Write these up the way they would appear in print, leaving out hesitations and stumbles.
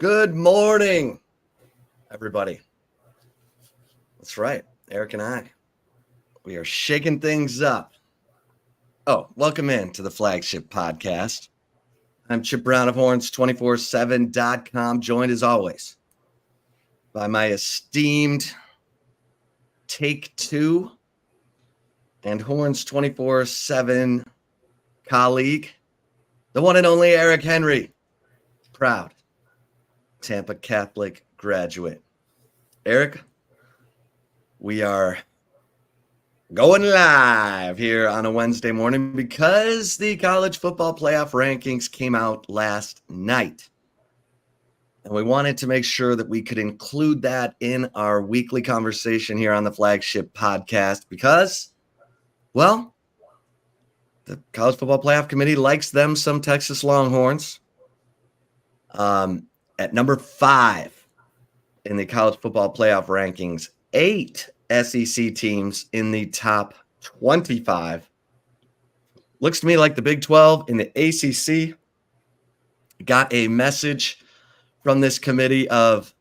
Good morning, everybody. That's right, Eric and I. We are shaking things up. Oh, welcome in to the Flagship Podcast. I'm Chip Brown of Horns247.com, joined as always by my esteemed Take Two and Horns247 colleague, the one and only Eric Henry, proud Tampa Catholic graduate. Eric, we are going live here on a Wednesday morning because the college football playoff rankings came out last night. And we wanted to make sure that we could include that in our weekly conversation here on the Flagship Podcast because, well, the College Football Playoff Committee likes them some Texas Longhorns. At number 5 in the college football playoff rankings, 8 SEC teams in the top 25. Looks to me like the Big 12 in the ACC got a message from this committee of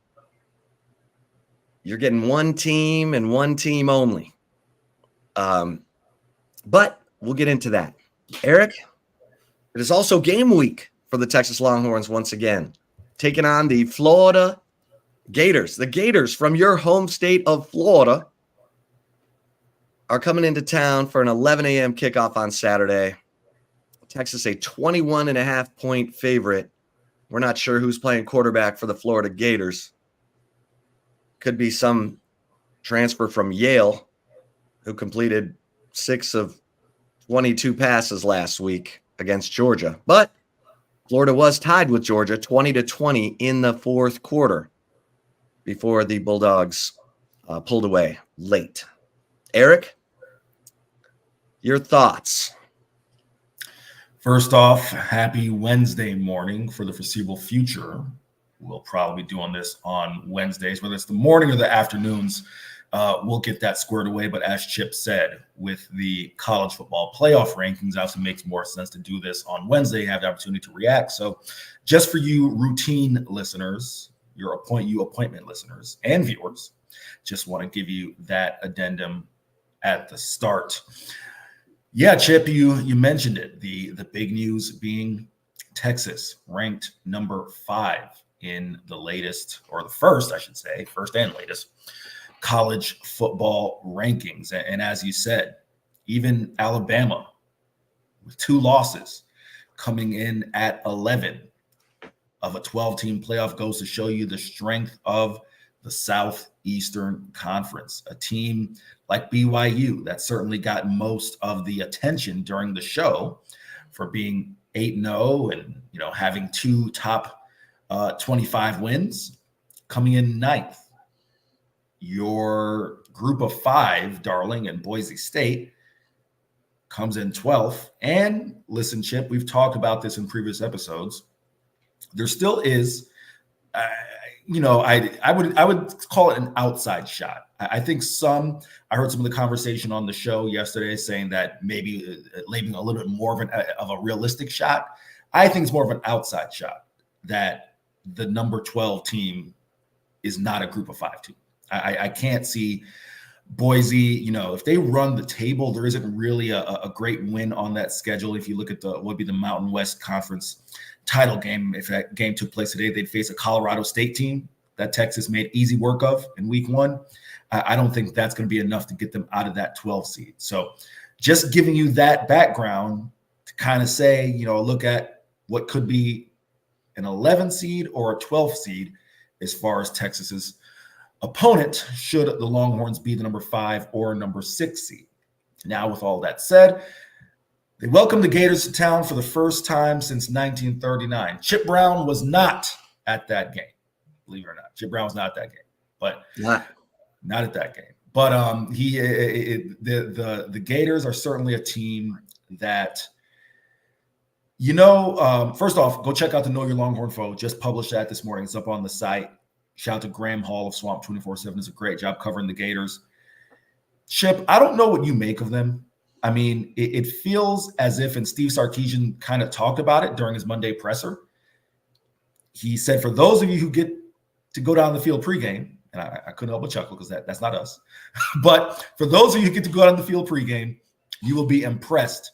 you're getting one team and one team only. But we'll get into that. Eric, it is also game week for the Texas Longhorns once again, taking on the Florida Gators. The Gators from your home state of Florida are coming into town for an 11 a.m. kickoff on Saturday. Texas a 21.5-point favorite. We're not sure who's playing quarterback for the Florida Gators. Could be some transfer from Yale who completed 6 of 22 passes last week against Georgia. But Florida was tied with Georgia 20-20 in the fourth quarter before the Bulldogs pulled away late. Eric, your thoughts? First off, happy Wednesday morning for the foreseeable future. We'll probably be doing this on Wednesdays, whether it's the morning or the afternoons. We'll get that squared away. But as Chip said, with the college football playoff rankings, obviously makes more sense to do this on Wednesday, have the opportunity to react. So just for you routine listeners, your appointment listeners and viewers, just want to give you that addendum at the start. Yeah, Chip, you mentioned it. The big news being Texas ranked number 5 in the latest, or the first, I should say, first and latest college football rankings. And as you said, even Alabama with 2 losses coming in at 11 of a 12-team playoff goes to show you the strength of the Southeastern Conference. A team like BYU that certainly got most of the attention during the show for being 8-0 and having 2 top 25 wins, coming in 9th. Your group of 5, darling, and Boise State comes in 12th. And listen, Chip, we've talked about this in previous episodes. There still is, I would call it an outside shot. I think I heard some of the conversation on the show yesterday saying that maybe leaving a little bit more of a realistic shot. I think it's more of an outside shot that the number 12 team is not a group of 5 team. I can't see Boise, if they run the table, there isn't really a great win on that schedule. If you look at what would be the Mountain West Conference title game, if that game took place today, they'd face a Colorado State team that Texas made easy work of in week 1. I don't think that's going to be enough to get them out of that 12 seed. So just giving you that background to kind of say, look at what could be an 11 seed or a 12 seed as far as Texas's opponent should the Longhorns be the number 5 or number 6 seed. Now, with all that said, they welcomed the Gators to town for the first time since 1939. Chip Brown was not at that game, believe it or not. Chip Brown was not at that game, but not at that game. But the Gators are certainly a team that, first off, go check out the Know Your Longhorn Foe. Just published that this morning. It's up on the site. Shout out to Graham Hall of Swamp 247. Does a great job covering the Gators. Chip, I don't know what you make of them. I mean, it feels as if, and Steve Sarkisian kind of talked about it during his Monday presser, he said, for those of you who get to go down the field pregame, and I couldn't help but chuckle because that's not us, but for those of you who get to go down the field pregame, you will be impressed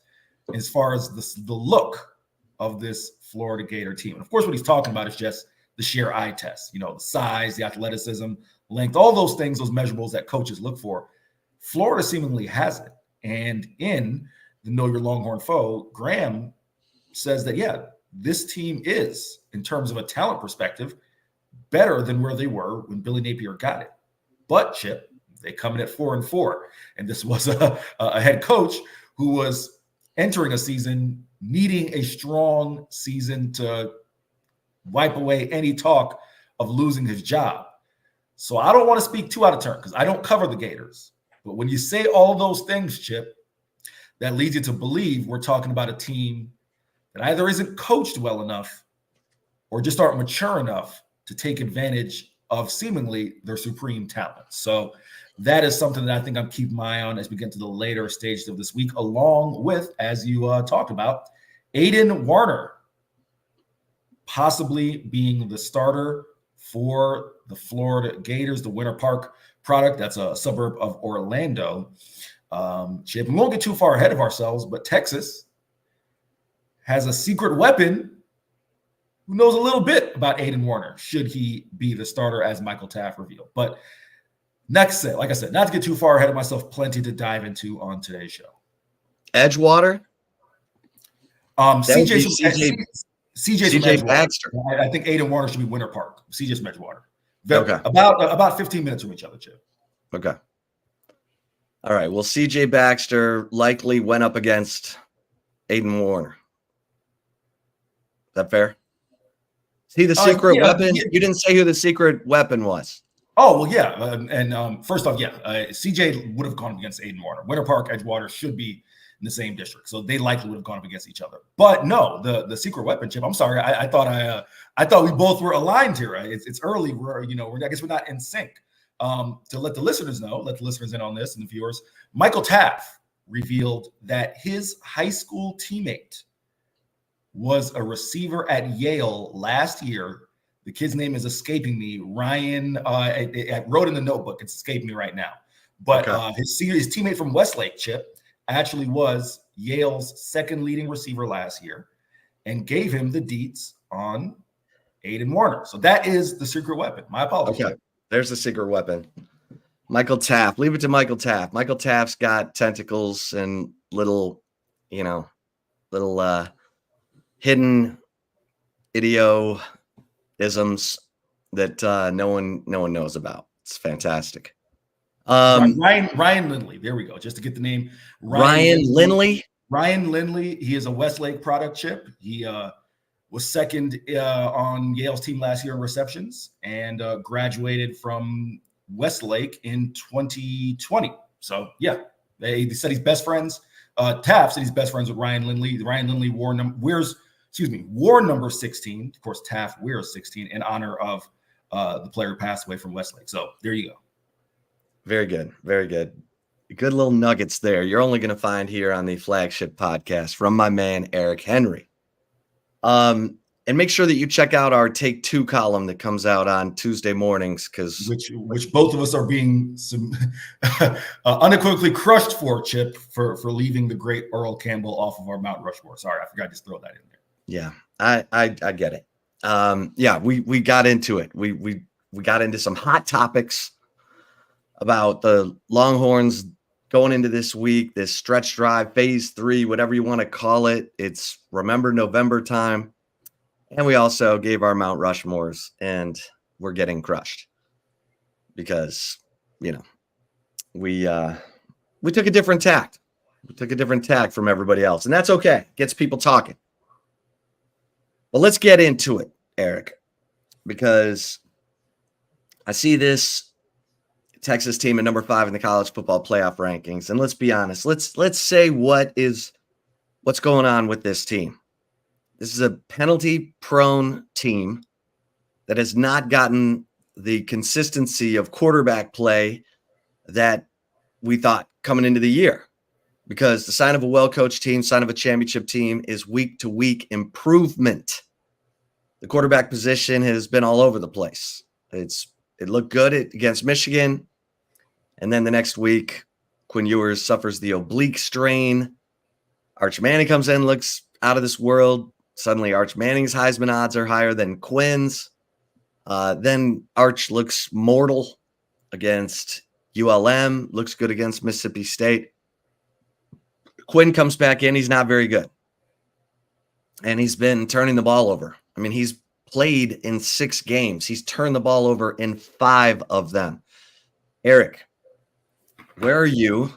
as far as the look of this Florida Gator team. And of course, what he's talking about is just the sheer eye test, the size, the athleticism, length, all those things, those measurables that coaches look for. Florida seemingly has it. And in the Know Your Longhorn Foe, Graham says that, yeah, this team is, in terms of a talent perspective, better than where they were when Billy Napier got it. But, Chip, they come in at 4-4. And this was a head coach who was entering a season needing a strong season to wipe away any talk of losing his job. So I don't want to speak too out of turn because I don't cover the Gators. But when you say all those things, Chip, that leads you to believe we're talking about a team that either isn't coached well enough or just aren't mature enough to take advantage of seemingly their supreme talent. So that is something that I think I'm keeping my eye on as we get to the later stages of this week, along with, as you talked about, Aiden Warner possibly being the starter for the Florida Gators, the Winter Park product. That's a suburb of Orlando. Chip, we won't get too far ahead of ourselves, but Texas has a secret weapon who knows a little bit about Aiden Warner, should he be the starter, as Michael Taft revealed. But next, like I said, not to get too far ahead of myself, plenty to dive into on today's show. Edgewater? CJ Baxter. I think Aiden Warner should be Winter Park. CJ from Edgewater. Okay. About 15 minutes from each other, Chip. Okay. All right. Well, CJ Baxter likely went up against Aiden Warner. Is that fair? Is he the secret weapon? Yeah. You didn't say who the secret weapon was. Oh, well, yeah. First off, CJ would have gone up against Aiden Warner. Winter Park, Edgewater should be in the same district, so they likely would have gone up against each other. But no, the secret weapon, Chip. I'm sorry, I thought we both were aligned here. Right? It's early. I guess we're not in sync. To let the listeners know, let the listeners in on this and the viewers. Michael Taft revealed that his high school teammate was a receiver at Yale last year. The kid's name is escaping me. Ryan, I wrote in the notebook. It's escaping me right now. But his teammate from Westlake, Chip, actually was Yale's second leading receiver last year and gave him the deets on Aiden Warner. So that is the secret weapon. My apologies. Okay, there's the secret weapon. Michael Taft. Leave it to Michael Taft. Michael Taft's got tentacles and little hidden idioisms that no one knows about. It's fantastic. Ryan Lindley. There we go. Just to get the name. Ryan Lindley. Ryan Lindley. He is a Westlake product, Chip. He was second on Yale's team last year in receptions and graduated from Westlake in 2020. So yeah, they said he's best friends. Taft said he's best friends with Ryan Lindley. Ryan Lindley wore number 16. Of course, Taft wears 16 in honor of the player who passed away from Westlake. So there you go. Very good. Very good. Good little nuggets there. You're only going to find here on the Flagship Podcast from my man, Eric Henry. And make sure that you check out our Take Two column that comes out on Tuesday mornings, because which both of us are being unequivocally crushed for, Chip, for leaving the great Earl Campbell off of our Mount Rushmore. Sorry, I forgot to throw that in there. Yeah, I get it. We got into it. We got into some hot topics about the Longhorns going into this week, this stretch drive, phase 3, whatever you want to call it. It's Remember November time. And we also gave our Mount Rushmores, and we're getting crushed because, we took a different tact. We took a different tact from everybody else, and that's okay. Gets people talking. But let's get into it, Eric, because I see this Texas team at number 5 in the college football playoff rankings. And let's be honest. Let's say what's going on with this team. This is a penalty-prone team that has not gotten the consistency of quarterback play that we thought coming into the year. Because the sign of a well-coached team, sign of a championship team is week-to-week improvement. the quarterback position has been all over the place. It looked good against Michigan. And then the next week, Quinn Ewers suffers the oblique strain. Arch Manning comes in, looks out of this world. Suddenly, Arch Manning's Heisman odds are higher than Quinn's. Then Arch looks mortal against ULM, looks good against Mississippi State. Quinn comes back in. He's not very good. And he's been turning the ball over. I mean, he's played in 6 games. He's turned the ball over in 5 of them. Eric, where are you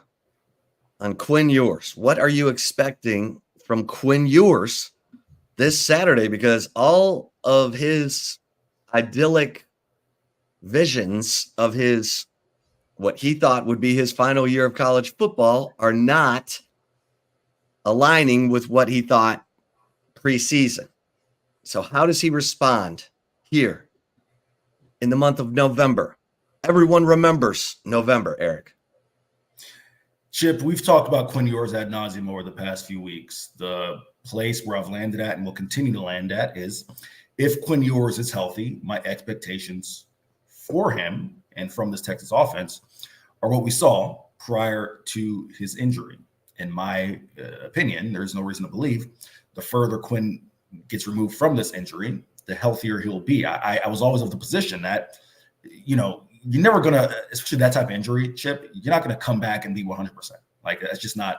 on Quinn Ewers? What are you expecting from Quinn Ewers this Saturday? Because all of his idyllic visions of his what he thought would be his final year of college football are not aligning with what he thought preseason. So how does he respond here in the month of November? Everyone remembers November, Eric. Chip, we've talked about Quinn Ewers ad nauseum over the past few weeks. The place where I've landed at and will continue to land at is if Quinn Ewers is healthy, my expectations for him and from this Texas offense are what we saw prior to his injury. In my opinion, there's no reason to believe the further Quinn gets removed from this injury, the healthier he'll be. I was always of the position that, you're never going to, especially that type of injury, Chip, you're not going to come back and be 100%. Like, that's just not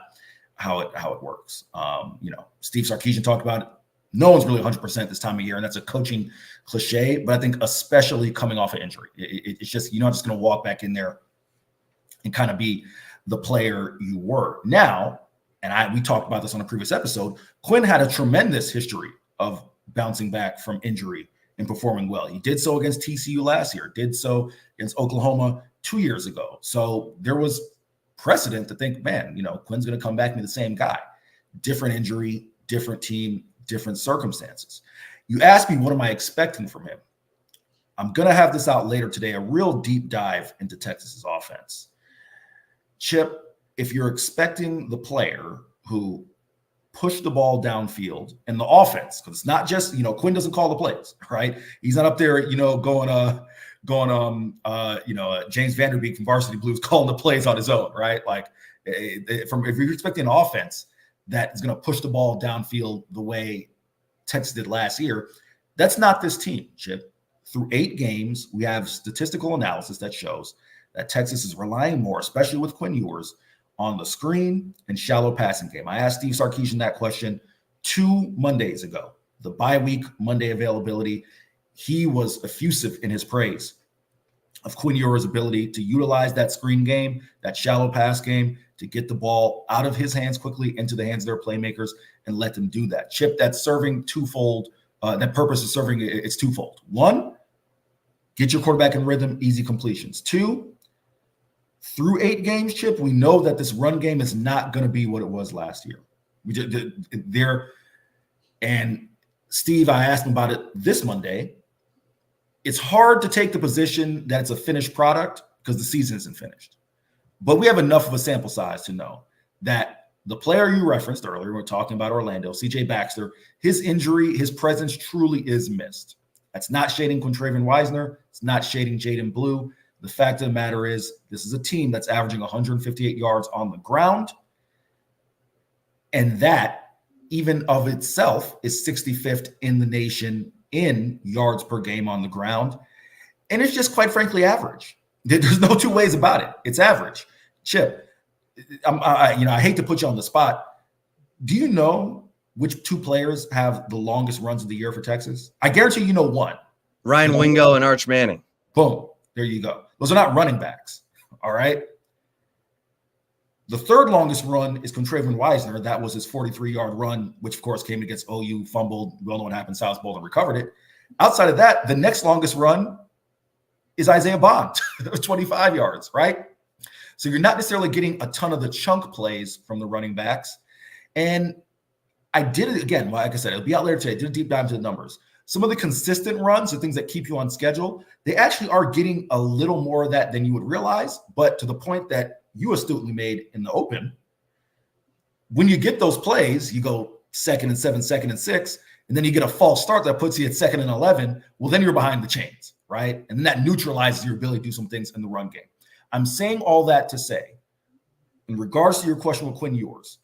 how it works. Steve Sarkisian talked about it. No one's really 100% this time of year, and that's a coaching cliche, but I think especially coming off an injury, it's just, you're not just going to walk back in there and kind of be the player you were. Now, and we talked about this on a previous episode, Quinn had a tremendous history of bouncing back from injury and performing well. He did so against TCU last year, did so against Oklahoma 2 years ago. So there was precedent to think, man, Quinn's going to come back and be the same guy. Different injury, different team, different circumstances. You asked me, what am I expecting from him? I'm going to have this out later today, a real deep dive into Texas's offense. Chip, if you're expecting the player who pushed the ball downfield and the offense, because it's not just, Quinn doesn't call the plays, right? He's not up there, going James Vanderbeek from Varsity Blues calling the plays on his own, right? Like, if you're expecting an offense that is going to push the ball downfield the way Texas did last year, that's not this team, Chip. Through 8 games, we have statistical analysis that shows that Texas is relying more, especially with Quinn Ewers, on the screen and shallow passing game. I asked Steve Sarkisian that question 2 Mondays ago. The bye week Monday availability, he was effusive in his praise of Quinn Ewers' ability to utilize that screen game, that shallow pass game, to get the ball out of his hands quickly into the hands of their playmakers and let them do that. Chip, that's serving twofold. That purpose is serving, it's twofold. 1, get your quarterback in rhythm, easy completions. 2, through 8 games, Chip, we know that this run game is not going to be what it was last year. And Steve, I asked him about it this Monday. It's hard to take the position that it's a finished product because the season isn't finished. But we have enough of a sample size to know that the player you referenced earlier, we're talking about Orlando, C.J. Baxter, his injury, his presence truly is missed. That's not shading Quintravian Wisner. It's not shading Jaden Blue. The fact of the matter is, this is a team that's averaging 158 yards on the ground. And that, even of itself, is 65th in the nation in yards per game on the ground. And it's just, quite frankly, average. There's no 2 ways about it. It's average. Chip, I hate to put you on the spot. Do you know which 2 players have the longest runs of the year for Texas? I guarantee you know one. Ryan Wingo and Arch Manning. Boom. There you go. Those are not running backs. All right. The 3rd longest run is Quintravian Wisner. That was his 43-yard run, which, of course, came against OU, fumbled. We all know what happened. South Bowl and recovered it. Outside of that, the next longest run is Isaiah Bond, 25 yards, right? So you're not necessarily getting a ton of the chunk plays from the running backs. And I did it again. Like I said, it'll be out later today. I did a deep dive into the numbers. Some of the consistent runs, the things that keep you on schedule, they actually are getting a little more of that than you would realize. But to the point that you astutely made in the open, when you get those plays, you go 2nd and 7, 2nd and 6. and then you get a false start that puts you at 2nd and 11, well, then you're behind the chains, right? And then that neutralizes your ability to do some things in the run game. I'm saying all that to say, in regards to your question with Quinn Ewers,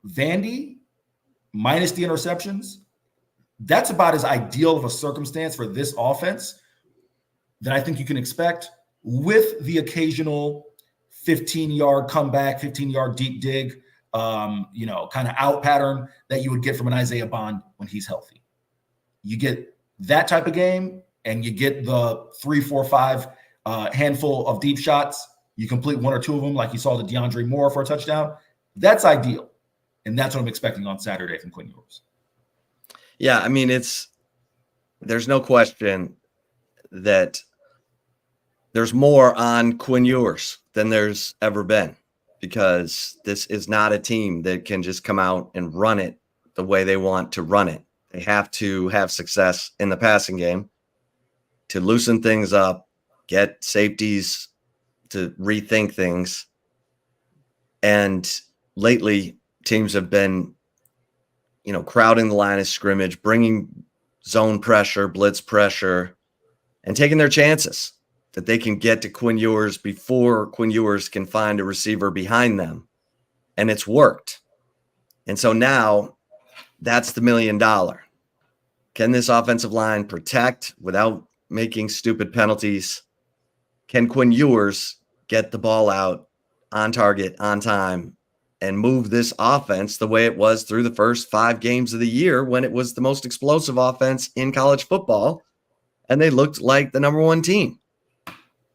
Vandy minus the interceptions, that's about as ideal of a circumstance for this offense that I think you can expect, with the occasional 15-yard comeback, 15-yard deep dig, kind of out pattern that you would get from an Isaiah Bond when he's healthy. You get that type of game, and you get the 3, 4, 5 handful of deep shots. You complete 1 or 2 of them, like you saw the DeAndre Moore for a touchdown. That's ideal, and that's what I'm expecting on Saturday from Quinn Ewers. Yeah, I mean, there's no question that there's more on Quinn Ewers than there's ever been, because this is not a team that can just come out and run it the way they want to run it. They have to have success in the passing game to loosen things up, get safeties to rethink things. And lately, teams have been, crowding the line of scrimmage, bringing zone pressure, blitz pressure, and taking their chances that they can get to Quinn Ewers before Quinn Ewers can find a receiver behind them. And it's worked. And so now that's the $1 million. Can this offensive line protect without making stupid penalties? Can Quinn Ewers get the ball out on target, on time, and move this offense the way it was through the first 5 games of the year, when it was the most explosive offense in college football, and they looked like the number 1 team?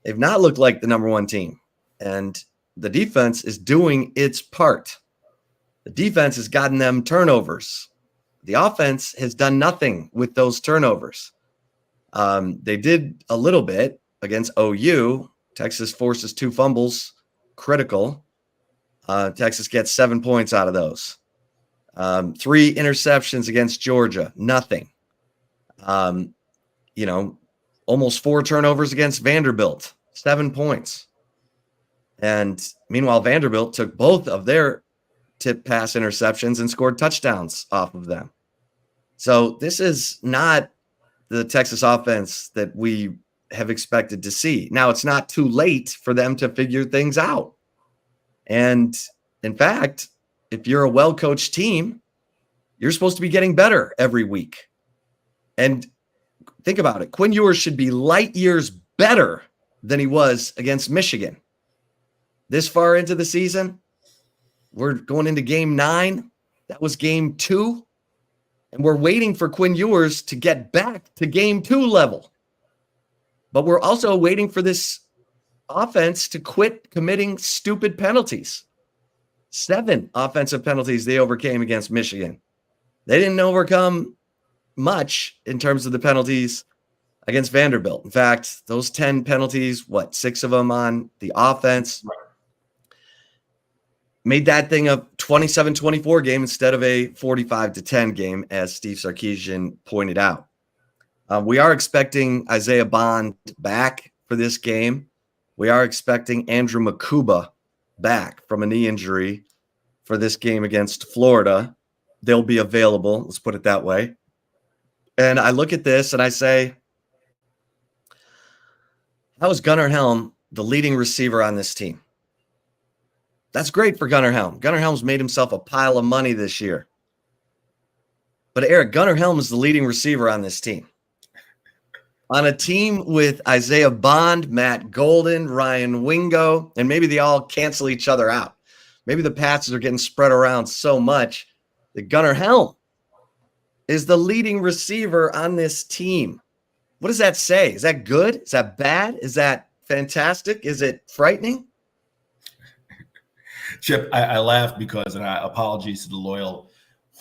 They've not looked like the number 1 team, and the defense is doing its part. The defense has gotten them turnovers. The offense has done nothing with those turnovers. They did a little bit against OU. Texas forces 2 fumbles, critical. Texas gets 7 points out of those. 3 interceptions against Georgia, nothing. Almost 4 turnovers against Vanderbilt, 7 points. And meanwhile, Vanderbilt took both of their tip pass interceptions and scored touchdowns off of them. So this is not the Texas offense that we have expected to see. Now, it's not too late for them to figure things out. And in fact, if you're a well-coached team, you're supposed to be getting better every week. And think about it. Quinn Ewers should be light years better than he was against Michigan. This far into the season, we're going into game 9. That was game 2. And we're waiting for Quinn Ewers to get back to game 2 level. But we're also waiting for this offense to quit committing stupid penalties. 7 offensive penalties they overcame against Michigan. They didn't overcome much in terms of the penalties against Vanderbilt. In fact, those 10 penalties, 6 of them on the offense, made that thing a 27-24 game instead of a 45-10 game, as Steve Sarkisian pointed out. We are expecting Isaiah Bond back for this game. We are expecting Andrew Makuba back from a knee injury for this game against Florida. They'll be available, let's put it that way. And I look at this and I say, how is Gunnar Helm the leading receiver on this team? That's great for Gunnar Helm. Gunnar Helm's made himself a pile of money this year. But Eric, Gunnar Helm is the leading receiver on this team. On a team with Isaiah Bond, Matt Golden, Ryan Wingo, and maybe they all cancel each other out. Maybe the passes are getting spread around so much that Gunnar Helm is the leading receiver on this team. What does that say? Is that good? Is that bad? Is that fantastic? Is it frightening? Chip, I laugh because, and I apologize to the loyal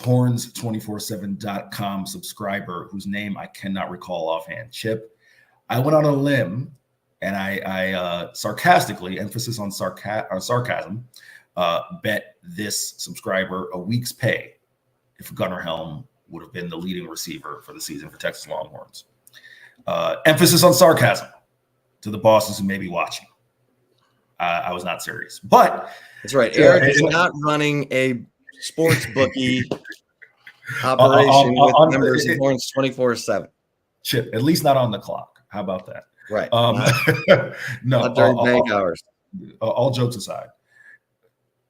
Horns247.com subscriber whose name I cannot recall offhand. Chip, I went on a limb and I sarcastically, emphasis on sarcasm, bet this subscriber a week's pay if Gunnar Helm would have been the leading receiver for the season for Texas Longhorns. Emphasis on sarcasm to the bosses who may be watching. I was not serious, but that's right. Eric is not running a sports bookie operation with members of Horns 24/7. Chip, at least not on the clock. How about that? Right. No, not during bank hours. All jokes aside,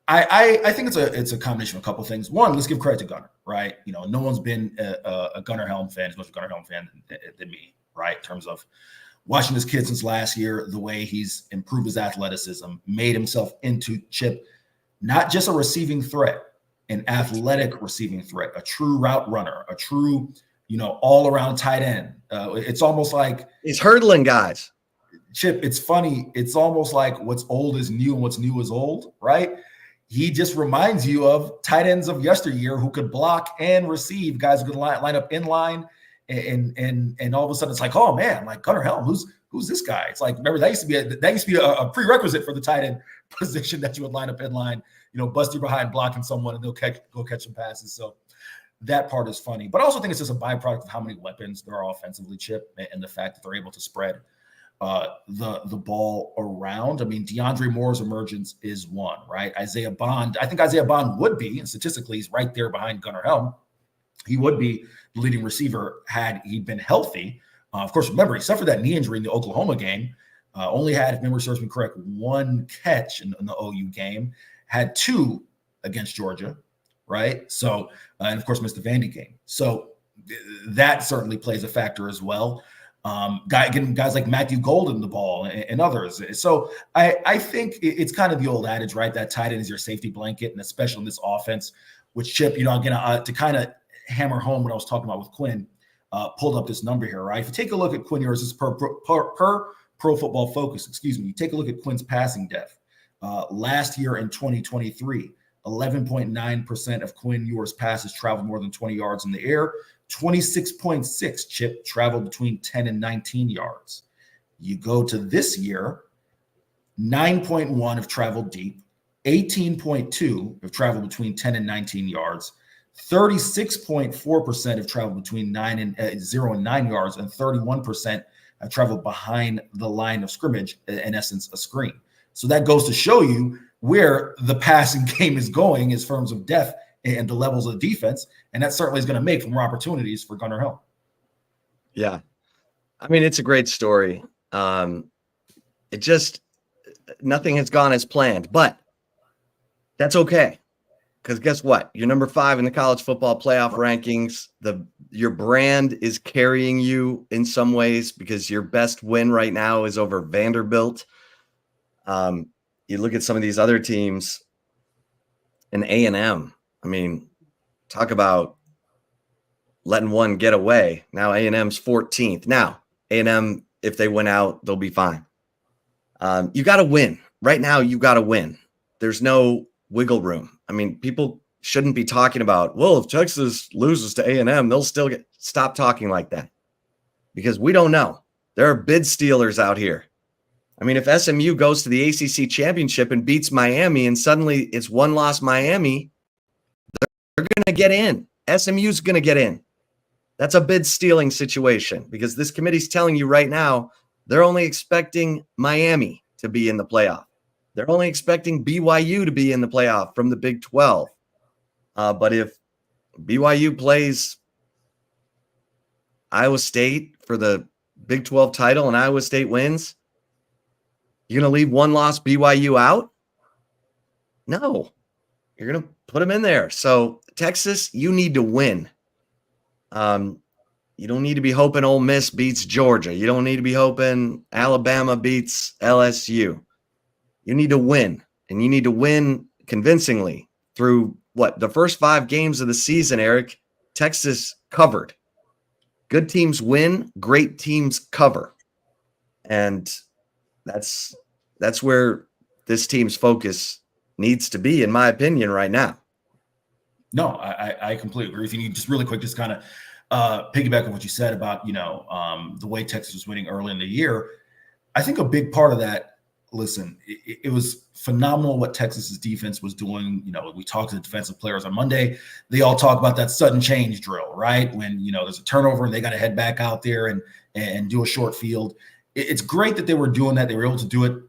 I think it's a combination of a couple of things. One, let's give credit to Gunnar, right? No one's been a Gunnar Helm fan, as much a Gunnar Helm fan than me, right? In terms of watching this kid since last year, the way he's improved his athleticism, made himself into, Chip, not just a receiving threat, an athletic receiving threat, a true route runner, a true, all-around tight end. It's almost like he's hurdling guys. Chip, it's funny. It's almost like what's old is new and what's new is old, right? He just reminds you of tight ends of yesteryear who could block and receive, guys who could line up in line, and all of a sudden it's like, oh man, like Gunnar Helm, who's this guy? It's like, remember, that used to be a prerequisite for the tight end position, that you would line up in line, bust you behind blocking someone and they'll go catch some passes. So that part is funny, but I also think it's just a byproduct of how many weapons there are offensively, Chip, and the fact that they're able to spread the ball around. I mean, DeAndre Moore's emergence is one, right? Isaiah Bond, I think Isaiah Bond would be, and statistically he's right there behind Gunnar Helm, he would be the leading receiver had he been healthy. Of course, remember, he suffered that knee injury in the Oklahoma game, only had, if memory serves me correct, one catch in the OU game, had two against Georgia, right? So, and of course, missed the Vandy game. So that certainly plays a factor as well. Getting guys like Matthew Golden the ball and others. So I think it's kind of the old adage, right? That tight end is your safety blanket, and especially in this offense, which, Chip, again, to kind of hammer home what I was talking about with Quinn, pulled up this number here, right? If you take a look at Quinn, yours is per Pro Football Focus, you take a look at Quinn's passing depth. Last year in 2023, 11.9% of Quinn Ewers passes traveled more than 20 yards in the air. 26.6, Chip, traveled between 10 and 19 yards. You go to this year, 9.1 have traveled deep, 18.2 have traveled between 10 and 19 yards, 36.4% have traveled between 0 and 9 yards, and 31% have traveled behind the line of scrimmage, in essence, a screen. So that goes to show you where the passing game is going in terms of depth and the levels of defense, and that certainly is going to make for more opportunities for Gunnar Helm. Yeah. I mean, it's a great story. Nothing has gone as planned, but that's okay. Because guess what? You're number 5 in the college football playoff rankings. Your brand is carrying you in some ways because your best win right now is over Vanderbilt. You look at some of these other teams, and A&M. I mean, talk about letting one get away. Now A&M's 14th. Now, A&M, if they win out, they'll be fine. You got to win. Right now, you got to win. There's no wiggle room. I mean, people shouldn't be talking about, well, if Texas loses to A&M, they'll still stop talking like that. Because we don't know. There are bid stealers out here. I mean, if SMU goes to the ACC championship and beats Miami and suddenly it's one-loss Miami, they're going to get in. SMU's going to get in. That's a bid stealing situation because this committee's telling you right now they're only expecting Miami to be in the playoff. They're only expecting BYU to be in the playoff from the Big 12. But if BYU plays Iowa State for the Big 12 title and Iowa State wins, you're going to leave one-loss BYU out? No. You're going to put them in there. So, Texas, you need to win. You don't need to be hoping Ole Miss beats Georgia. You don't need to be hoping Alabama beats LSU. You need to win, and you need to win convincingly through the first 5 games of the season, Eric. Texas covered. Good teams win, great teams cover. And that's where this team's focus needs to be, in my opinion, right now. No, I completely agree with you. Just really quick, just kind of piggyback on what you said about, the way Texas was winning early in the year. I think a big part of that, listen, it was phenomenal what Texas's defense was doing. We talked to the defensive players on Monday. They all talk about that sudden change drill, right? When, there's a turnover and they got to head back out there and do a short field. It's great that they were doing that. They were able to do it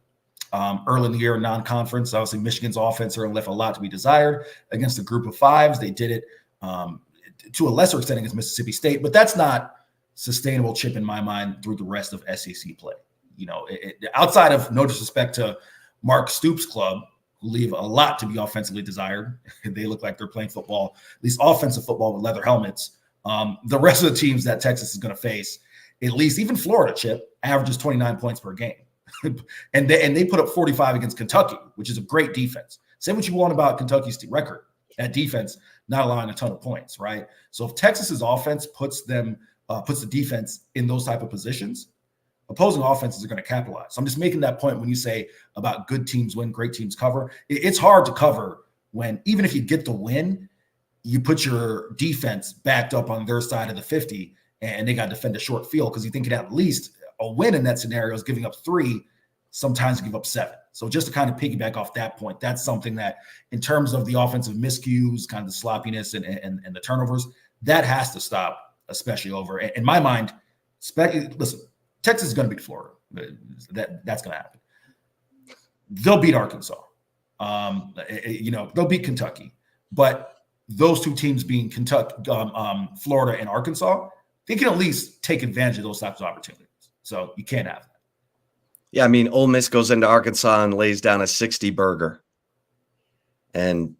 early in the year in non-conference. Obviously, Michigan's offense left a lot to be desired against a group of 5s. They did it to a lesser extent against Mississippi State, but that's not sustainable, Chip, in my mind, through the rest of SEC play. Outside of no disrespect to Mark Stoops' club, who leave a lot to be offensively desired. They look like they're playing football, at least offensive football with leather helmets. The rest of the teams that Texas is going to face, at least even Florida, Chip, averages 29 points per game. and they put up 45 against Kentucky, which is a great defense. Say what you want about Kentucky's record at defense, not allowing a ton of points, right? So if Texas's offense puts the defense in those type of positions, opposing offenses are going to capitalize. So I'm just making that point when you say about good teams win, great teams cover. It's hard to cover when, even if you get the win, you put your defense backed up on their side of the 50 and they got to defend a short field, because you think at least a win in that scenario is giving up 3, sometimes you give up 7. So just to kind of piggyback off that point, that's something that in terms of the offensive miscues, kind of the sloppiness and the turnovers, that has to stop, especially over. In my mind, listen, Texas is going to beat Florida. That's going to happen. They'll beat Arkansas. They'll beat Kentucky. But those two teams being Kentucky, Florida, and Arkansas, they can at least take advantage of those types of opportunities. So you can't have that. Yeah, I mean, Ole Miss goes into Arkansas and lays down a 60 burger. And,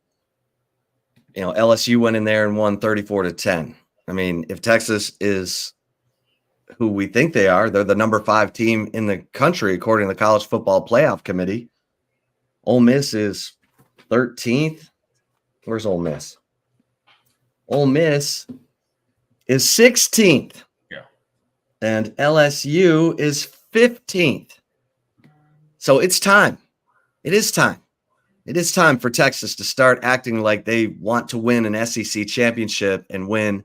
LSU went in there and won 34-10. I mean, if Texas is who we think they are, they're the number 5 team in the country, according to the College Football Playoff Committee. Ole Miss is 13th. Where's Ole Miss? Ole Miss is 16th. Yeah. And LSU is 15th. So it's time. It is time. It is time for Texas to start acting like they want to win an SEC championship and win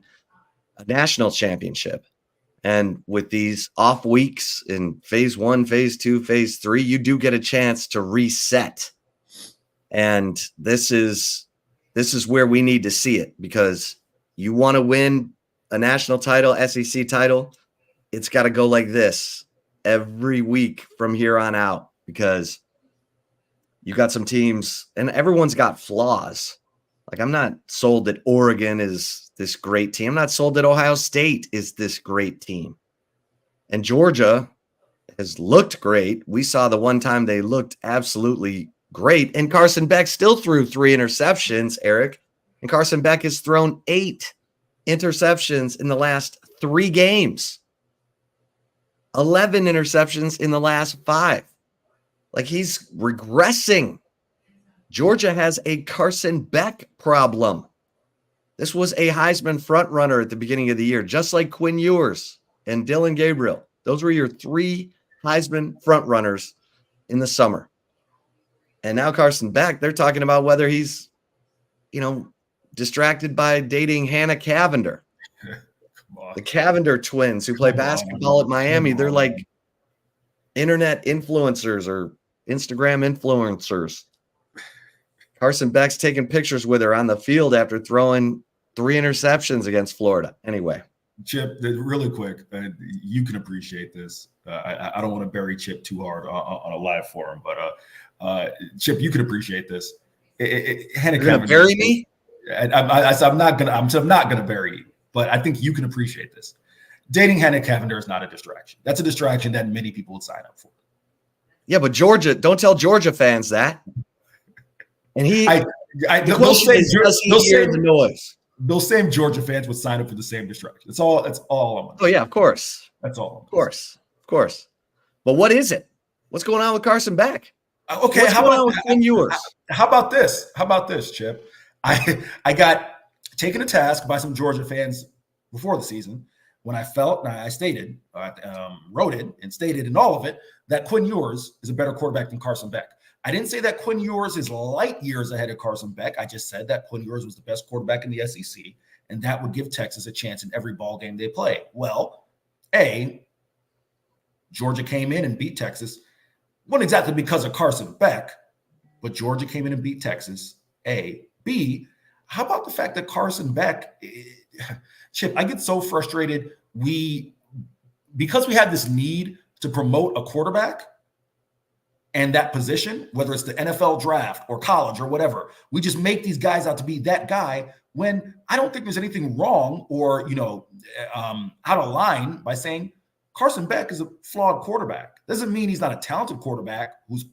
a national championship. And with these off weeks in phase 1, phase 2, phase 3, you do get a chance to reset. And this is where we need to see it, because you want to win a national title, SEC title, it's got to go like this every week from here on out, because you got some teams and everyone's got flaws. Like, I'm not sold that Oregon is this great team. I'm not sold that Ohio State is this great team. And Georgia has looked great. We saw the one time they looked absolutely great. And Carson Beck still threw 3 interceptions, Eric. And Carson Beck has thrown 8 interceptions in the last 3 games. 11 interceptions in the last 5. Like, he's regressing. Georgia has a Carson Beck problem. This was a Heisman frontrunner at the beginning of the year, just like Quinn Ewers and Dylan Gabriel. Those were your 3 Heisman frontrunners in the summer. And now Carson Beck, they're talking about whether he's, distracted by dating Hannah Cavender. The Cavender twins who play basketball at Miami. They're like internet influencers or Instagram influencers. Carson Beck's taking pictures with her on the field after throwing 3 interceptions against Florida. Anyway. Chip, really quick, you can appreciate this. I don't want to bury Chip too hard on a live forum, but Chip, you can appreciate this. Hannah Cavender, bury me? I'm not gonna bury you, but I think you can appreciate this. Dating Hannah Cavender is not a distraction. That's a distraction that many people would sign up for. Yeah, but Georgia, don't tell Georgia fans that. And they'll say the noise. Those same Georgia fans would sign up for the same distraction. That's all I'm Oh yeah, of course. That's all. Of course. But what is it? What's going on with Carson Beck? Okay, What's going on with Quinn Ewers? How about this, Chip? I got taken to task by some Georgia fans before the season when I felt, and I stated, wrote it and stated in all of it, that Quinn Ewers is a better quarterback than Carson Beck. I didn't say that Quinn Ewers is light years ahead of Carson Beck. I just said that Quinn Ewers was the best quarterback in the SEC, and that would give Texas a chance in every ball game they play. Well, Georgia came in and beat Texas. Wasn't exactly because of Carson Beck, but Georgia came in and beat Texas. B, how about the fact that Carson Beck, Chip, I get so frustrated. Because we have this need to promote a quarterback and that position, whether it's the NFL draft or college or whatever, we just make these guys out to be that guy when I don't think there's anything wrong or, out of line by saying Carson Beck is a flawed quarterback. Doesn't mean he's not a talented quarterback who's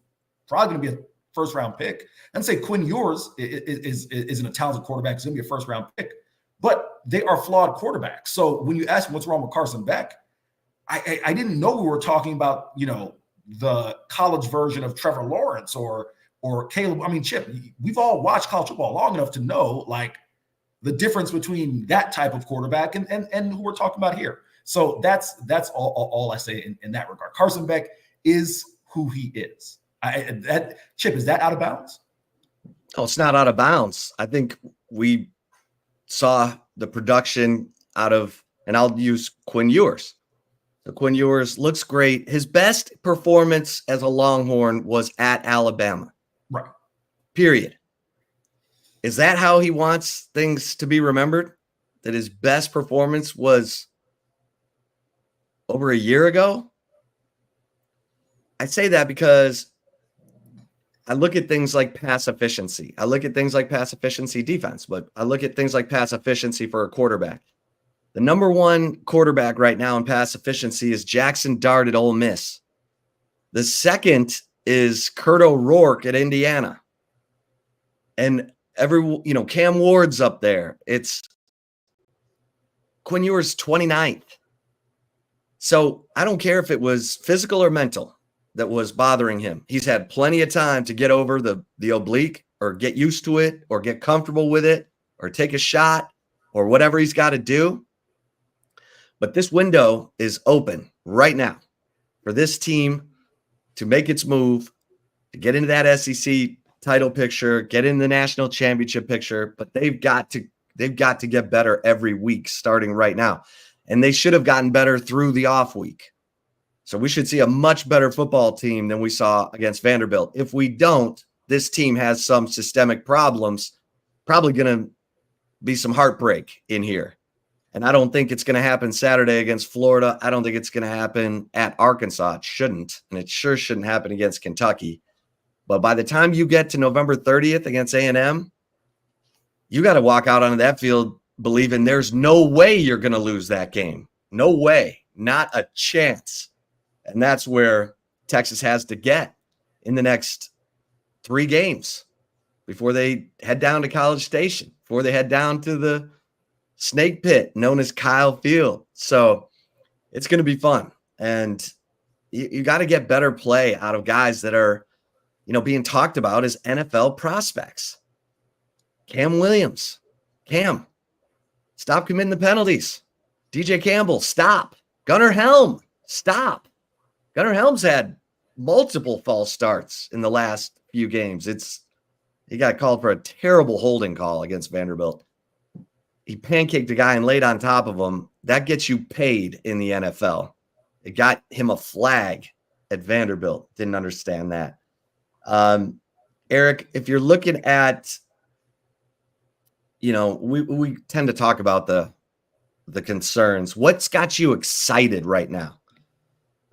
probably going to be a first-round pick. And say Quinn Ewers isn't a talented quarterback. He's going to be a first-round pick. But they are flawed quarterbacks. So when you ask me what's wrong with Carson Beck, I didn't know we were talking about, the college version of Trevor Lawrence or Caleb. I mean, Chip, we've all watched college football long enough to know, like, the difference between that type of quarterback and who we're talking about here. So that's all I say in that regard. Carson Beck is who he is. Chip, is that out of bounds? Oh, it's not out of bounds. I think we saw the production out of, and I'll use Quinn Ewers. So Quinn Ewers looks great. His best performance as a Longhorn was at Alabama. Right. Period. Is that how he wants things to be remembered? That his best performance was over a year ago? I say that because I look at things like pass efficiency. I look at things like pass efficiency defense, but I look at things like pass efficiency for a quarterback. The number one quarterback right now in pass efficiency is Jackson Dart at Ole Miss. The second is Kurt O'Rourke at Indiana. And Cam Ward's up there. It's Quinn Ewers 29th. So I don't care if it was physical or mental that was bothering him. He's had plenty of time to get over the oblique or get used to it or get comfortable with it or take a shot or whatever he's got to do. But this window is open right now for this team to make its move, to get into that SEC title picture, get in the national championship picture, but they've got to get better every week starting right now. And they should have gotten better through the off week. So we should see a much better football team than we saw against Vanderbilt. If we don't, this team has some systemic problems, probably going to be some heartbreak in here. And I don't think it's going to happen Saturday against Florida. I don't think it's going to happen at Arkansas. It shouldn't. And it sure shouldn't happen against Kentucky. But by the time you get to November 30th against A&M, you got to walk out onto that field believing there's no way you're going to lose that game. No way. Not a chance. And that's where Texas has to get in the next 3 games before they head down to College Station, before they head down to the snake pit known as Kyle Field. So it's going to be fun. And you got to get better play out of guys that are, being talked about as NFL prospects. Cam Williams. Cam, stop committing the penalties. DJ Campbell, stop. Gunnar Helm, stop. Gunnar Helm's had multiple false starts in the last few games. He got called for a terrible holding call against Vanderbilt. He pancaked a guy and laid on top of him. That gets you paid in the NFL. It got him a flag at Vanderbilt. Didn't understand that. Eric, if you're looking at, we tend to talk about the concerns. What's got you excited right now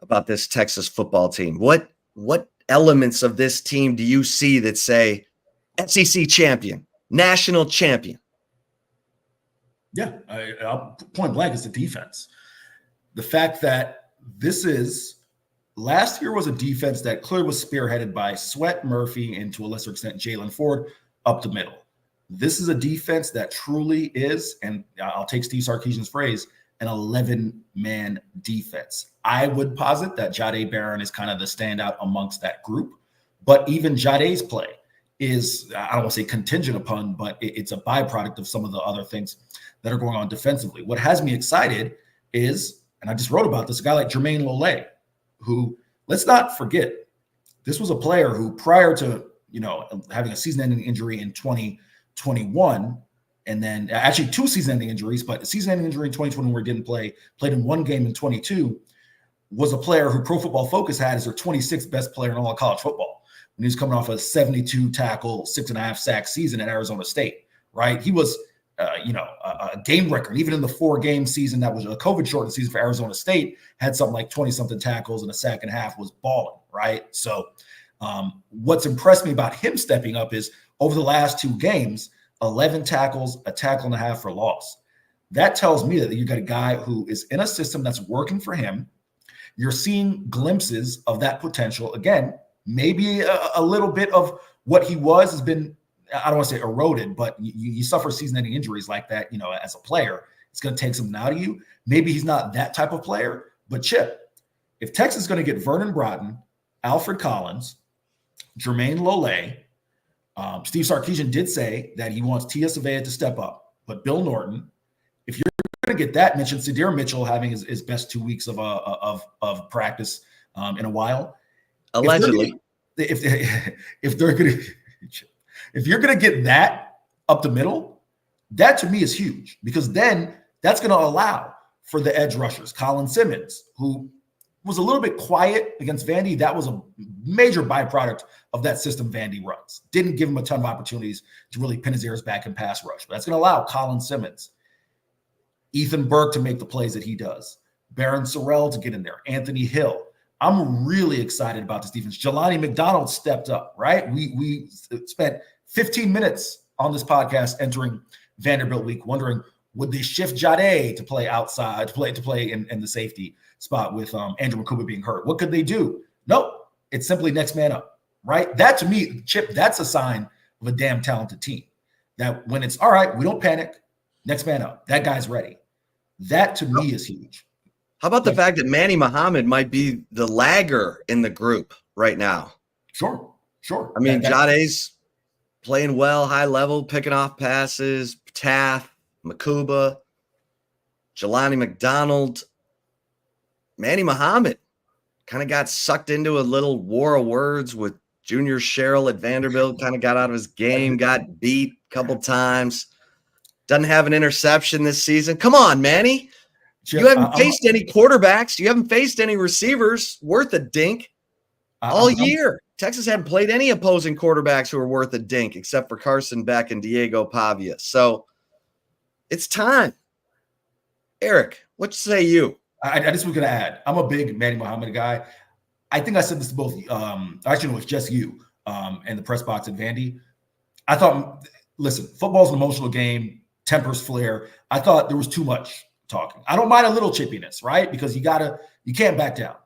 about this Texas football team? What elements of this team do you see that say SEC champion, national champion? Yeah, I'll point blank, it's the defense. The fact that last year was a defense that clearly was spearheaded by Sweat, Murphy, and to a lesser extent, Jalen Ford up the middle. This is a defense that truly is, and I'll take Steve Sarkisian's phrase, an 11-man defense. I would posit that Jahdae Barron is kind of the standout amongst that group, but even Jahdae's play is, I don't want to say contingent upon, but it's a byproduct of some of the other things that are going on defensively. What has me excited is, and I just wrote about this, a guy like Jermaine Lole, who, let's not forget, this was a player who prior to, having a season-ending injury in 2021, and then actually 2 season-ending injuries, but a season-ending injury in 2020 where he didn't play, played in 1 game in 22, was a player who Pro Football Focus had as their 26th best player in all of college football. When he was coming off a 72 tackle, 6.5 sack season at Arizona State, right? He was, a game record. Even in the 4-game season that was a COVID-shortened season for Arizona State, had something like 20-something tackles and a sack and a half, was balling, right? So what's impressed me about him stepping up is over the last 2 games, 11 tackles, a tackle and a half for loss. That tells me that you got a guy who is in a system that's working for him. You're seeing glimpses of that potential. Again, maybe a little bit of what he was has been, I don't want to say eroded, but you suffer season-ending injuries like that, as a player. It's going to take something out of you. Maybe he's not that type of player, but Chip, if Texas is going to get Vernon Broughton, Alfred Collins, Jermaine Lole, Steve Sarkisian did say that he wants Tia Savea to step up, but Bill Norton, if you're going to get that, mentioned Sadir Mitchell having his best 2 weeks of practice in a while. Allegedly. If you're going to get that up the middle, that to me is huge, because then that's going to allow for the edge rushers. Colin Simmons, who was a little bit quiet against Vandy. That was a major byproduct of that system Vandy runs. Didn't give him a ton of opportunities to really pin his ears back and pass rush. But that's going to allow Colin Simmons, Ethan Burke to make the plays that he does, Baron Sorrell to get in there, Anthony Hill. I'm really excited about this defense. Jelani McDonald stepped up, right? We spent 15 minutes on this podcast entering Vanderbilt week wondering, would they shift Jade to play outside, to play in the safety spot with Andrew Makuba being hurt? What could they do? Nope. It's simply next man up, right? That to me, Chip, that's a sign of a damn talented team. That when it's all right, we don't panic, next man up. That guy's ready. That to me is huge. How about the fact that Manny Muhammad might be the lagger in the group right now? Sure. I mean, Jade's playing well, high level, picking off passes, Taff, Makuba, Jelani McDonald, Manny Muhammad kind of got sucked into a little war of words with Junior Sherrill at Vanderbilt, kind of got out of his game, got beat a couple times, doesn't have an interception this season. Come on, Manny. You haven't faced any quarterbacks. You haven't faced any receivers worth a dink all year. Texas hadn't played any opposing quarterbacks who were worth a dink except for Carson Beck and Diego Pavia. So it's time. Eric, what say you? I just was going to add, I'm a big Manny Muhammad guy. I think I said this to both, actually, it was just you and the press box at Vandy. I thought, listen, football's an emotional game, tempers flare. I thought there was too much talking. I don't mind a little chippiness, right? Because you can't back down.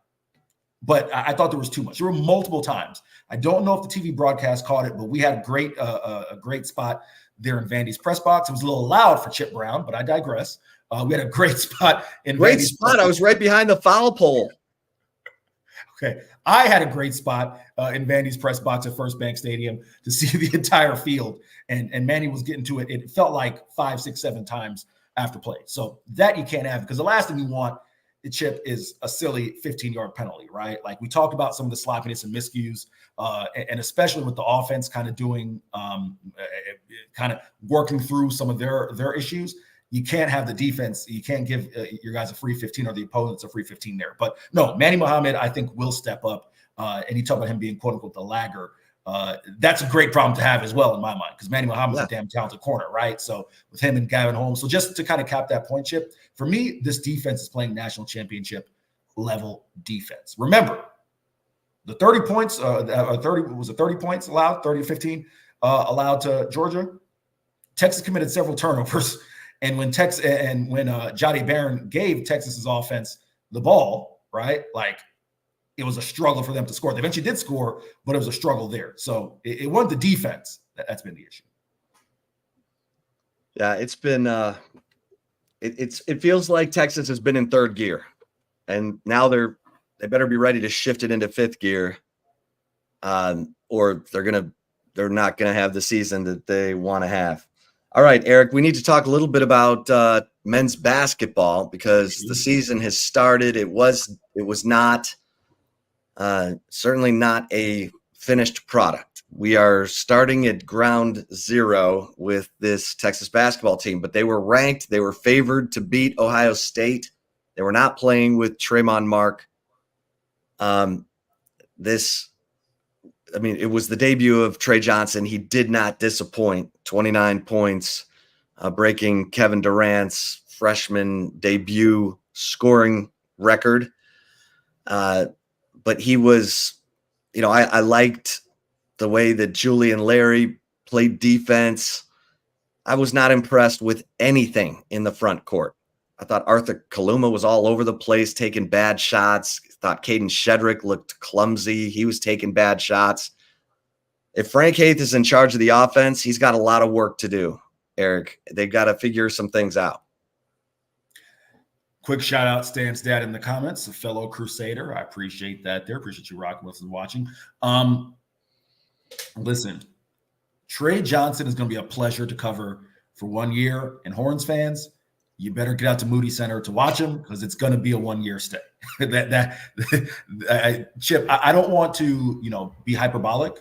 But I thought there was too much. There were multiple times. I don't know if the TV broadcast caught it, but we had a great spot there in Vandy's press box. It was a little loud for Chip Brown, but I digress. We had a great spot in Vandy's spot. I was right behind the foul pole. Okay. I had a great spot in Vandy's press box at First Bank Stadium to see the entire field. And Manny was getting to it. It felt like 5, 6, 7 times after play. So that you can't have, because the last thing you want, the Chip, is a silly 15-yard penalty, right? Like we talked about some of the sloppiness and miscues, and especially with the offense kind of doing, kind of working through some of their issues. You can't have the defense. You can't give your guys a free 15 or the opponents a free 15 there. But no, Manny Muhammad, I think, will step up. And you talk about him being, quote unquote, the lagger. That's a great problem to have as well, in my mind, because Manny Muhammad's a damn talented corner, right? So with him and Gavin Holmes. So just to kind of cap that point, Chip, for me, this defense is playing national championship level defense. Remember, the 30 points, 30 points allowed, 30 to 15 allowed to Georgia. Texas committed several turnovers. And when Jahdae Barron gave Texas's offense the ball, right, like it was a struggle for them to score. They eventually did score, but it was a struggle there. So it wasn't the defense that's been the issue. Yeah, it's been it feels like Texas has been in third gear, and now they better be ready to shift it into fifth gear, or they're not gonna have the season that they want to have. All right, Eric, we need to talk a little bit about men's basketball, because the season has started. It was not certainly not a finished product. We are starting at ground zero with this Texas basketball team, but they were ranked. They were favored to beat Ohio State. They were not playing with Tremont Mark. It was the debut of Trey Johnson. He did not disappoint. 29 points, breaking Kevin Durant's freshman debut scoring record. But he was, I liked the way that Julian Larry played defense. I was not impressed with anything in the front court. I thought Arthur Kaluma was all over the place, taking bad shots. Thought Caden Shedrick looked clumsy. He was taking bad shots. If Frank Haith is in charge of the offense, he's got a lot of work to do, Eric. They've got to figure some things out. Quick shout out, Stan's dad in the comments, a fellow Crusader. I appreciate that there. Appreciate you rocking with us and watching. Listen, Trey Johnson is going to be a pleasure to cover for 1 year. And Horns fans, you better get out to Moody Center to watch him because it's going to be a 1 year stay. Chip, I don't want to, be hyperbolic,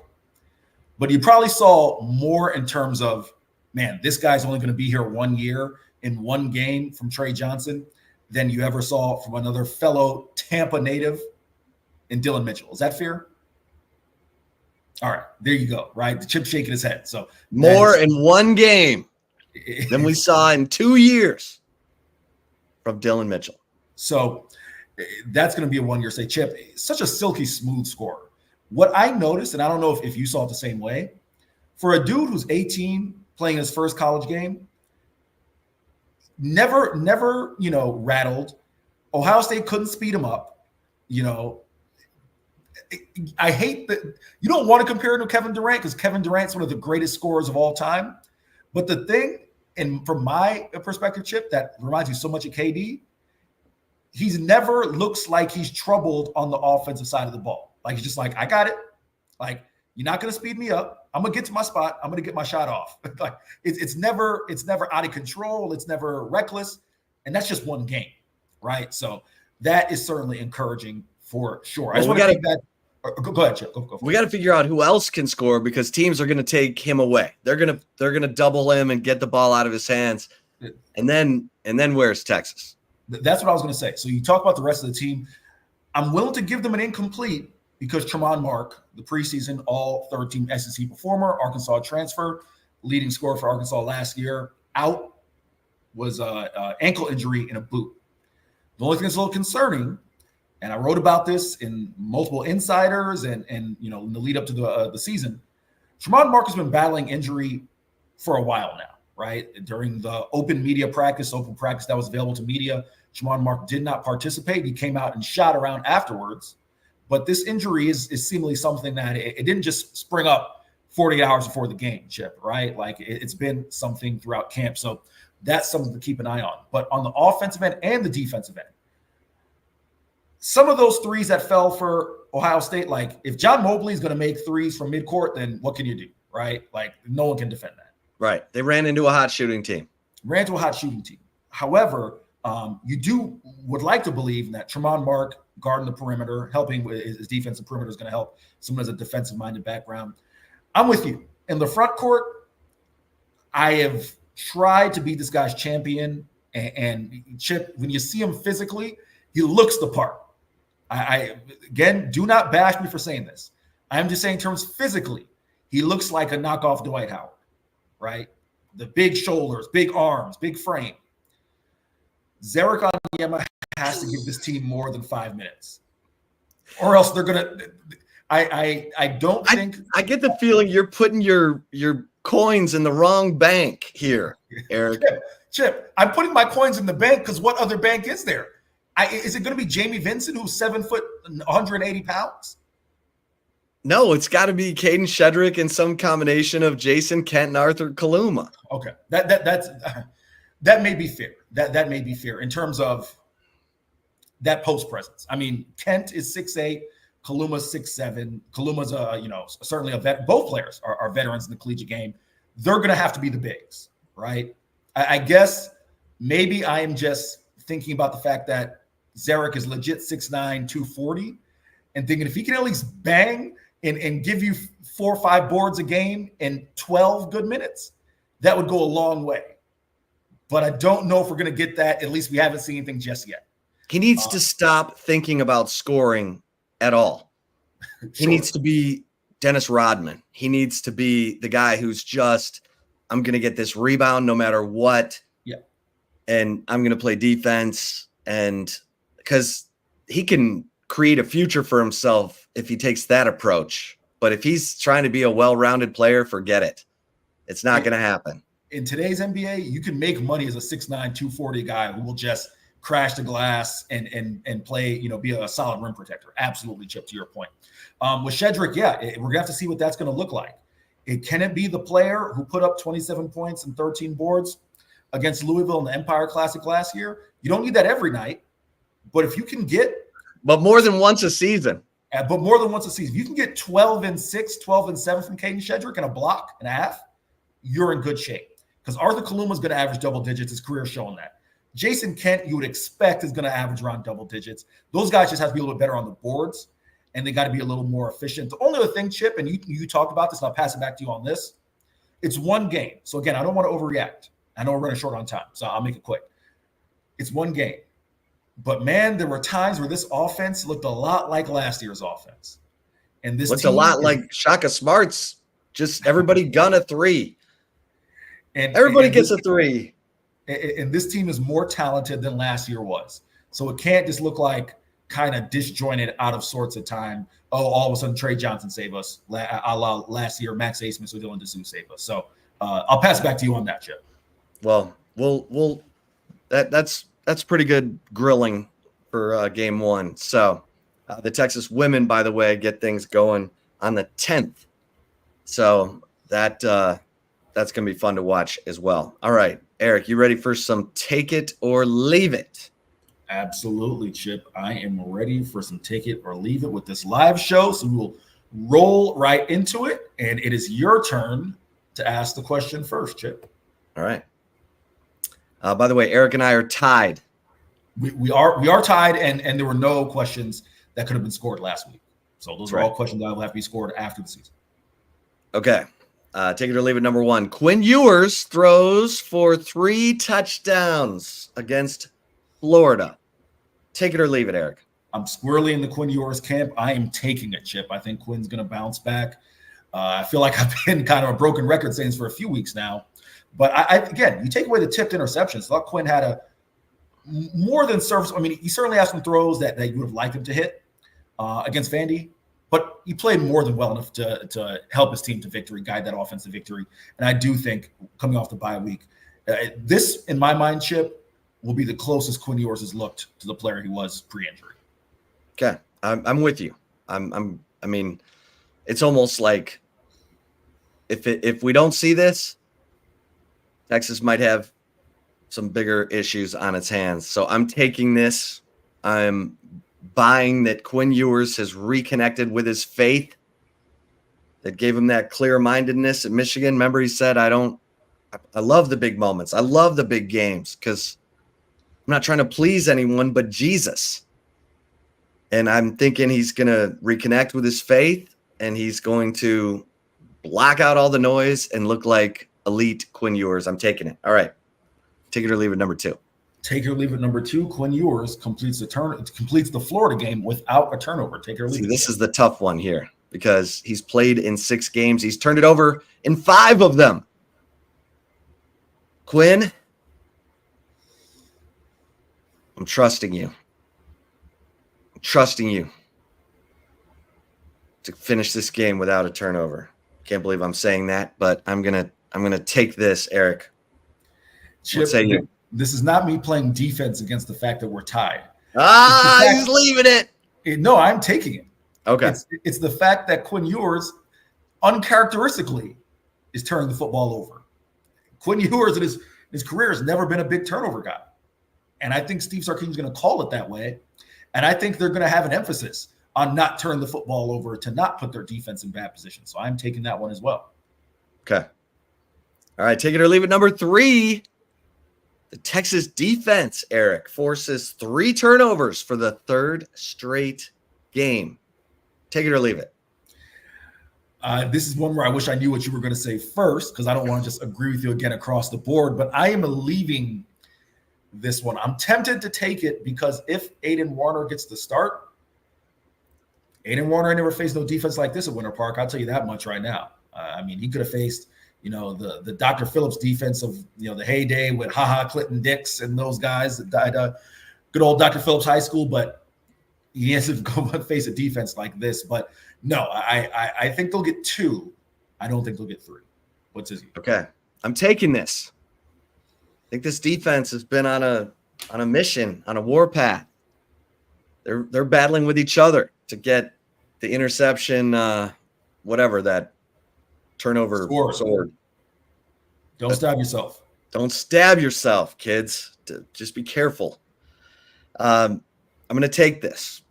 but you probably saw more in terms of, man, this guy's only going to be here 1 year in one game from Trey Johnson than you ever saw from another fellow Tampa native in Dylan Mitchell. Is that fair? All right, there you go, right? The Chip shaking his head. So more in one game than we saw in 2 years from Dylan Mitchell. So that's going to be a 1 year stay. Chip, such a silky smooth scorer. What I noticed, and I don't know if you saw it the same way, for a dude who's 18 playing his first college game, never, rattled. Ohio State couldn't speed him up. I hate that you don't want to compare him to Kevin Durant because Kevin Durant's one of the greatest scorers of all time. But the thing, and from my perspective, Chip, that reminds me so much of KD, he's never looks like he's troubled on the offensive side of the ball. Like, he's just like, I got it. Like, you're not going to speed me up. I'm going to get to my spot. I'm going to get my shot off. Like, it's never out of control. It's never reckless. And that's just one game, right? So that is certainly encouraging for sure. I just want to take that. Go ahead, Chip. Go. We got to figure out who else can score because teams are going to take him away. They're going to double him and get the ball out of his hands. And then where's Texas? That's what I was going to say. So you talk about the rest of the team. I'm willing to give them an incomplete because Tremont Mark, the preseason all third-team SEC performer, Arkansas transfer, leading scorer for Arkansas last year, out was an ankle injury in a boot. The only thing that's a little concerning, and I wrote about this in multiple insiders and in the lead up to the season, Tremont Mark has been battling injury for a while now, right? During the open practice that was available to media, Tremont Mark did not participate. He came out and shot around afterwards. But this injury is seemingly something that it didn't just spring up 48 hours before the game, Chip, right? Like, it's been something throughout camp. So that's something to keep an eye on. But on the offensive end and the defensive end, some of those threes that fell for Ohio State, like, if John Mobley is going to make threes from midcourt, then what can you do, right? Like, no one can defend that. Right. They ran into a hot shooting team. However, you would like to believe that Tremont Mark guarding the perimeter, helping with his defensive perimeter is going to help someone has a defensive-minded background. I'm with you. In the front court, I have tried to be this guy's champion. And Chip, when you see him physically, he looks the part. I again, do not bash me for saying this. I'm just saying in terms physically, he looks like a knockoff Dwight Howard, right? The big shoulders, big arms, big frame. Zarek Onyema has to give this team more than 5 minutes, or else they're gonna. I don't think. I get the feeling you're putting your coins in the wrong bank here, Eric. Chip, I'm putting my coins in the bank because what other bank is there? Is it going to be Jamie Vincent, who's 7 foot, 180 pounds? No, it's got to be Caden Shedrick and some combination of Jason Kent and Arthur Kaluma. Okay, that may be fair. That may be fair in terms of that post presence. I mean, Kent is 6'8", Kaluma's 6'7". Kaluma's certainly a vet. Both players are veterans in the collegiate game. They're going to have to be the bigs, right? I guess maybe I am just thinking about the fact that Zarek is legit 6'9", 240, and thinking if he can at least bang and give you 4 or 5 boards a game in 12 good minutes, that would go a long way. But I don't know if we're going to get that. At least we haven't seen anything just yet. He needs to stop thinking about scoring at all. He needs to be Dennis Rodman. He needs to be the guy who's just, I'm going to get this rebound no matter what. Yeah. And I'm going to play defense. And because he can create a future for himself if he takes that approach. But if he's trying to be a well-rounded player, forget it. It's not going to happen. in today's NBA, you can make money as a 6'9", 240 guy who will just crash the glass and play, be a solid rim protector. Absolutely, Chip, to your point. With Shedrick, we're going to have to see what that's going to look like. Can it be the player who put up 27 points and 13 boards against Louisville in the Empire Classic last year? You don't need that every night, but if you can get – But more than once a season. But more than once a season. If you can get 12 and 6, 12 and 7 from Caden Shedrick and a block and a half, you're in good shape. Because Arthur Kaluma is going to average double digits. His career showing that. Jason Kent, you would expect, is going to average around double digits. Those guys just have to be a little bit better on the boards, and they got to be a little more efficient. The only other thing, Chip, and you talked about this, and I'll pass it back to you on this. It's one game. So, again, I don't want to overreact. I know we're running short on time, so I'll make it quick. It's one game. But, man, there were times where this offense looked a lot like last year's offense. And this looked a lot like Shaka Smart's. Just everybody gun a three. And everybody gets a three. And this team is more talented than last year was. So it can't just look like kind of disjointed, out of sorts at time. Oh, all of a sudden Trey Johnson save us. A la last year, Max Asmus or Dylan DeSue save us. So I'll pass it back to you on that, Chip. Well, that's pretty good grilling for game one. So the Texas women, by the way, get things going on the 10th. So that's going to be fun to watch as well. All right, Eric, you ready for some take it or leave it? Absolutely, Chip. I am ready for some take it or leave it with this live show. So we will roll right into it. And it is your turn to ask the question first, Chip. All right. By the way, Eric and I are tied. We are tied, and there were no questions that could have been scored last week. So those are all questions that will have to be scored after the season. Okay. Take it or leave it. Number one, Quinn Ewers throws for 3 touchdowns against Florida. Take it or leave it, Eric. I'm squarely in the Quinn Ewers camp. I am taking it, Chip. I think Quinn's going to bounce back. I feel like I've been kind of a broken record saying this for a few weeks now. But again, you take away the tipped interceptions. I thought Quinn had a more than service. I mean, he certainly has some throws that you would have liked him to hit against Vandy. But he played more than well enough to help his team to victory, guide that offense to victory. And I do think coming off the bye week, this, in my mind, Chip, will be the closest Quinn Ewers has looked to the player he was pre-injury. Okay, I'm with you. I mean, it's almost like if we don't see this, Texas might have some bigger issues on its hands. So I'm taking this. I'm buying that Quinn Ewers has reconnected with his faith that gave him that clear-mindedness at Michigan. Remember, he said, I love the big moments. I love the big games because I'm not trying to please anyone but Jesus. And I'm thinking he's going to reconnect with his faith and he's going to block out all the noise and look like elite Quinn Ewers. I'm taking it. All right. Take it or leave it, number 2. Take it or leave it, number 2. Quinn Ewers completes the Florida game without a turnover. Take it or leave it. This is the tough one here because he's played in 6 games. He's turned it over in 5 of them. Quinn, I'm trusting you. I'm trusting you to finish this game without a turnover. Can't believe I'm saying that, but I'm gonna take this, Eric. Chip, this is not me playing defense against the fact that we're tied. He's leaving it. No, I'm taking it. Okay. It's the fact that Quinn Ewers uncharacteristically is turning the football over. Quinn Ewers in his career has never been a big turnover guy. And I think Steve Sarkisian is going to call it that way. And I think they're going to have an emphasis on not turning the football over, to not put their defense in bad position. So I'm taking that one as well. Okay. All right, take it or leave it, number 3. The Texas defense, Eric, forces 3 turnovers for the 3rd straight game. Take it or leave it. This is one where I wish I knew what you were going to say first, because I don't want to just agree with you again across the board, but I am leaving this one. I'm tempted to take it because if Aiden Warner gets the start, Aiden Warner never faced no defense like this at Winter Park. I'll tell you that much right now. I mean, he could have faced, the Dr. Phillips defense of, the heyday with Clinton Dix and those guys that died good old Dr. Phillips High School, but he has to go and face a defense like this. But no, I think they'll get 2. I don't think they'll get 3. What's his? Okay. I'm taking this. I think this defense has been on a mission, on a warpath. They're battling with each other to get the interception, whatever that turnover sword. Don't stab yourself. Don't stab yourself, kids. Just be careful. I'm going to take this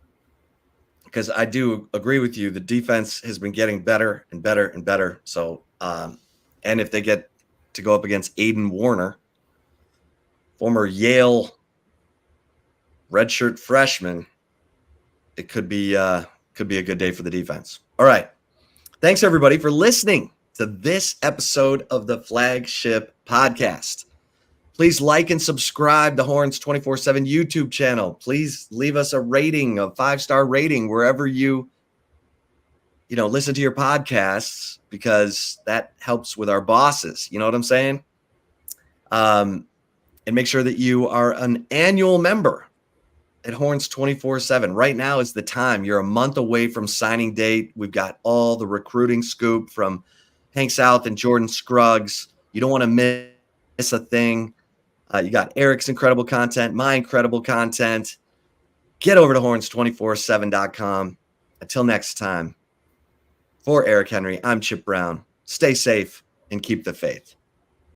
because I do agree with you. The defense has been getting better and better and better. So, and if they get to go up against Aiden Warner, former Yale redshirt freshman, it could be a good day for the defense. All right. Thanks, everybody, for listening to this episode of the Flagship Podcast. Please like and subscribe to Horns247 YouTube channel. Please leave us a rating, a 5-star rating, wherever you listen to your podcasts, because that helps with our bosses. You know what I'm saying? And make sure that you are an annual member at Horns247. Right now is the time. You're a month away from signing date. We've got all the recruiting scoop from Hank South and Jordan Scruggs. You don't want to miss a thing. You got Eric's incredible content, my incredible content. Get over to horns247.com. Until next time, for Eric Henry, I'm Chip Brown. Stay safe and keep the faith.